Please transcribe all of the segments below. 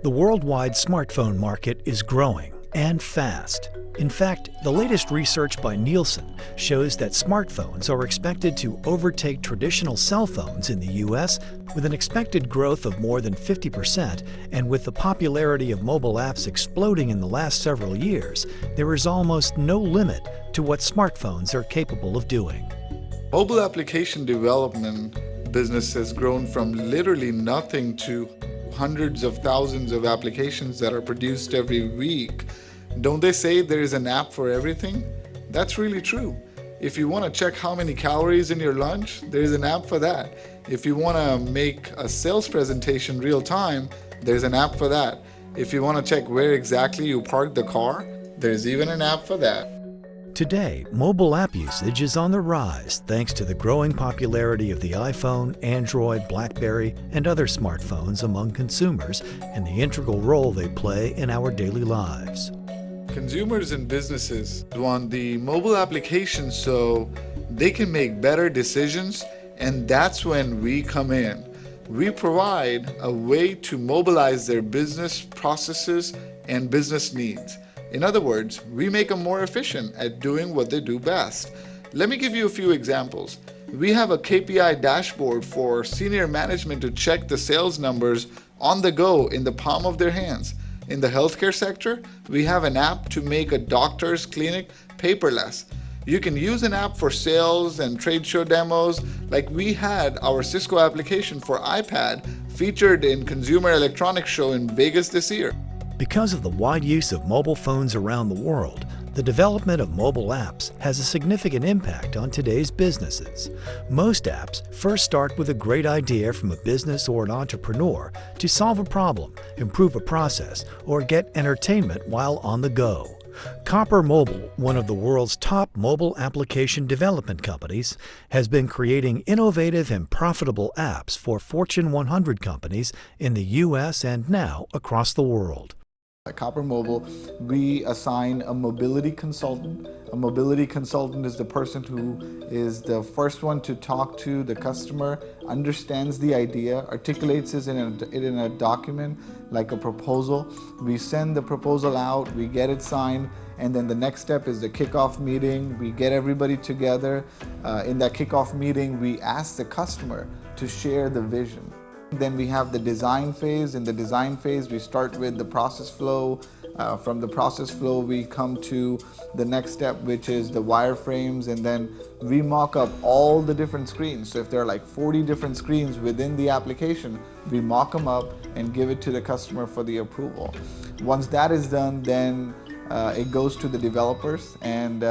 The worldwide smartphone market is growing and fast. In fact, the latest research by Nielsen shows that smartphones are expected to overtake traditional cell phones in the US with an expected growth of more than 50%, and with the popularity of mobile apps exploding in the last several years, there is almost no limit to what smartphones are capable of doing. Mobile application development business has grown from literally nothing to hundreds of thousands of applications that are produced every week. Don't they say there is an app for everything? That's really true. If you want to check how many calories in your lunch, there's an app for that. If you want to make a sales presentation real time, there's an app for that. If you want to check where exactly you parked the car, there's even an app for that. Today, mobile app usage is on the rise thanks to the growing popularity of the iPhone, Android, BlackBerry, and other smartphones among consumers, and the integral role they play in our daily lives. Consumers and businesses want the mobile application so they can make better decisions, and that's when we come in. We provide a way to mobilize their business processes and business needs. In other words, we make them more efficient at doing what they do best. Let me give you a few examples. We have a KPI dashboard for senior management to check the sales numbers on the go in the palm of their hands. In the healthcare sector, we have an app to make a doctor's clinic paperless. You can use an app for sales and trade show demos, like we had our Cisco application for iPad featured in Consumer Electronics Show in Vegas this year. Because of the wide use of mobile phones around the world, the development of mobile apps has a significant impact on today's businesses. Most apps first start with a great idea from a business or an entrepreneur to solve a problem, improve a process, or get entertainment while on the go. Copper Mobile, one of the world's top mobile application development companies, has been creating innovative and profitable apps for Fortune 100 companies in the US and now across the world. At Copper Mobile, we assign a mobility consultant. A mobility consultant is the person who is the first one to talk to the customer, understands the idea, articulates it in a document like a proposal. We send the proposal out, we get it signed, and then the next step is the kickoff meeting. We get everybody together. In that kickoff meeting, we ask the customer to share the vision. Then we have the design phase. In the design phase, we start with the process flow. From the process flow, we come to the next step, which is the wireframes, and then we mock up all the different screens. So if there are like 40 different screens within the application, we mock them up and give it to the customer for the approval. Once that is done, then it goes to the developers, and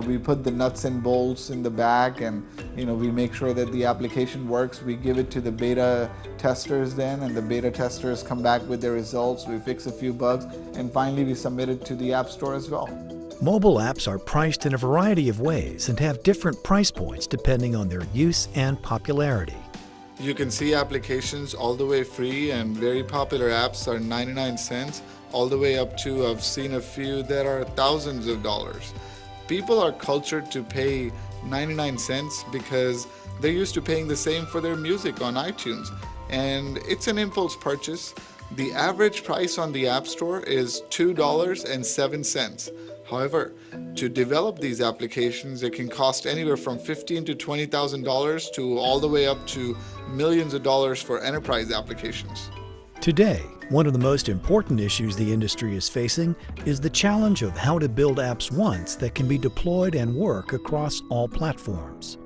we put the nuts and bolts in the back, and we make sure that the application works. We give it to the beta testers then, and the beta testers come back with their results. We fix a few bugs, and finally we submit it to the App Store as well. Mobile apps are priced in a variety of ways and have different price points depending on their use and popularity. You can see applications all the way free, and very popular apps are 99 cents. All the way up to, I've seen a few that are thousands of dollars. People are cultured to pay 99 cents because they're used to paying the same for their music on iTunes, and it's an impulse purchase. The average price on the App Store is $2.07. However, to develop these applications, it can cost anywhere from $15,000 to $20,000 to all the way up to millions of dollars for enterprise applications. Today, one of the most important issues the industry is facing is the challenge of how to build apps once that can be deployed and work across all platforms.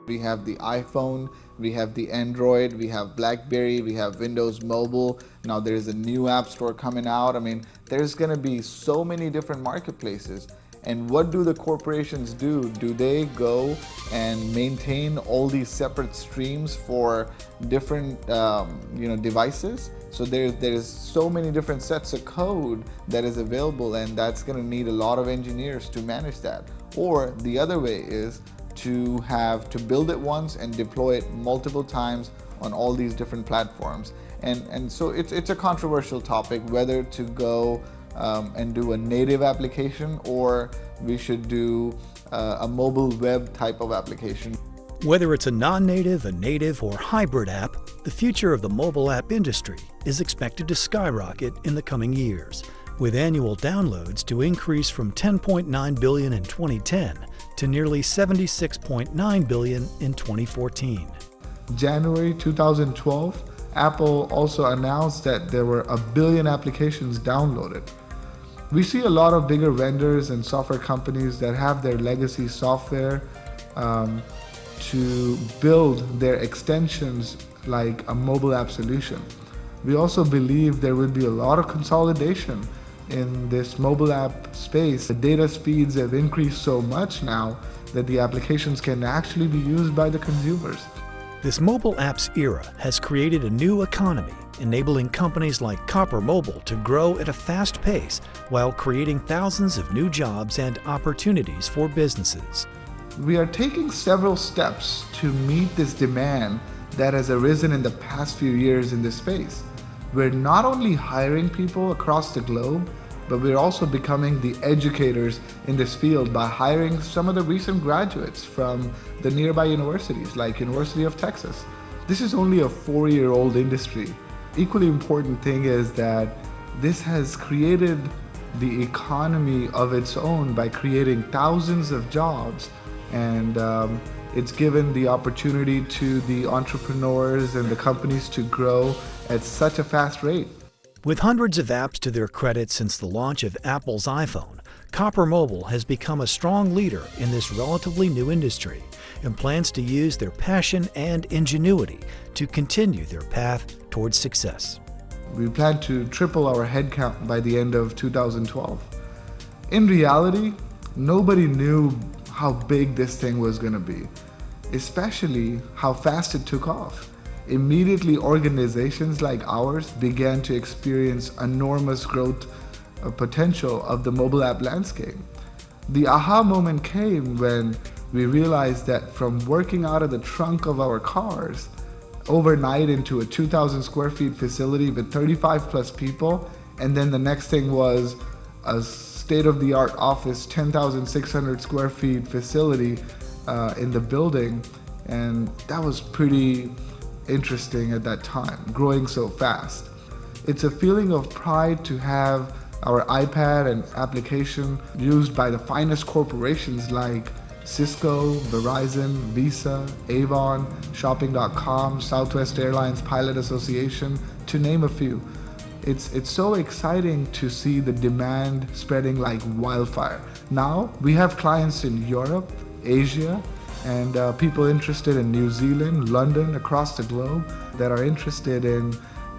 We have the iPhone, we have the Android, we have BlackBerry, we have Windows Mobile. Now there's a new app store coming out. I mean, there's going to be so many different marketplaces. And what do the corporations do? Do they go and maintain all these separate streams for different devices? So there's so many different sets of code that is available, and that's going to need a lot of engineers to manage that. Or the other way is to build it once and deploy it multiple times on all these different platforms. And so it's a controversial topic whether to go and do a native application or we should do a mobile web type of application. Whether it's a non-native, a native, or hybrid app, the future of the mobile app industry is expected to skyrocket in the coming years, with annual downloads to increase from 10.9 billion in 2010 to nearly 76.9 billion in 2014. January 2012, Apple also announced that there were 1 billion applications downloaded. We see a lot of bigger vendors and software companies that have their legacy software to build their extensions like a mobile app solution. We also believe there will be a lot of consolidation in this mobile app space. The data speeds have increased so much now that the applications can actually be used by the consumers. This mobile apps era has created a new economy, enabling companies like Copper Mobile to grow at a fast pace while creating thousands of new jobs and opportunities for businesses. We are taking several steps to meet this demand that has arisen in the past few years in this space. We're not only hiring people across the globe, but we're also becoming the educators in this field by hiring some of the recent graduates from the nearby universities like University of Texas. This is only a 4-year-old industry. Equally important thing is that this has created the economy of its own by creating thousands of jobs, and it's given the opportunity to the entrepreneurs and the companies to grow at such a fast rate. With hundreds of apps to their credit since the launch of Apple's iPhone, Copper Mobile has become a strong leader in this relatively new industry and plans to use their passion and ingenuity to continue their path towards success. We plan to triple our headcount by the end of 2012. In reality, nobody knew how big this thing was going to be, especially how fast it took off. Immediately, organizations like ours began to experience enormous growth potential of the mobile app landscape. The aha moment came when we realized that from working out of the trunk of our cars overnight into a 2,000 square feet facility with 35 plus people, and then the next thing was a state-of-the-art office, 10,600 square feet facility in the building, and that was pretty interesting at that time, growing so fast. It's a feeling of pride to have our iPad and application used by the finest corporations like Cisco, Verizon, Visa, Avon, Shopping.com, Southwest Airlines Pilot Association, to name a few. It's so exciting to see the demand spreading like wildfire. Now we have clients in Europe, Asia, and people interested in New Zealand, London, across the globe that are interested in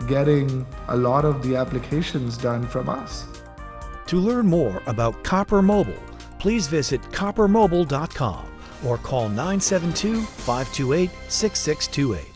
getting a lot of the applications done from us. To learn more about Copper Mobile, please visit coppermobile.com or call 972-528-6628.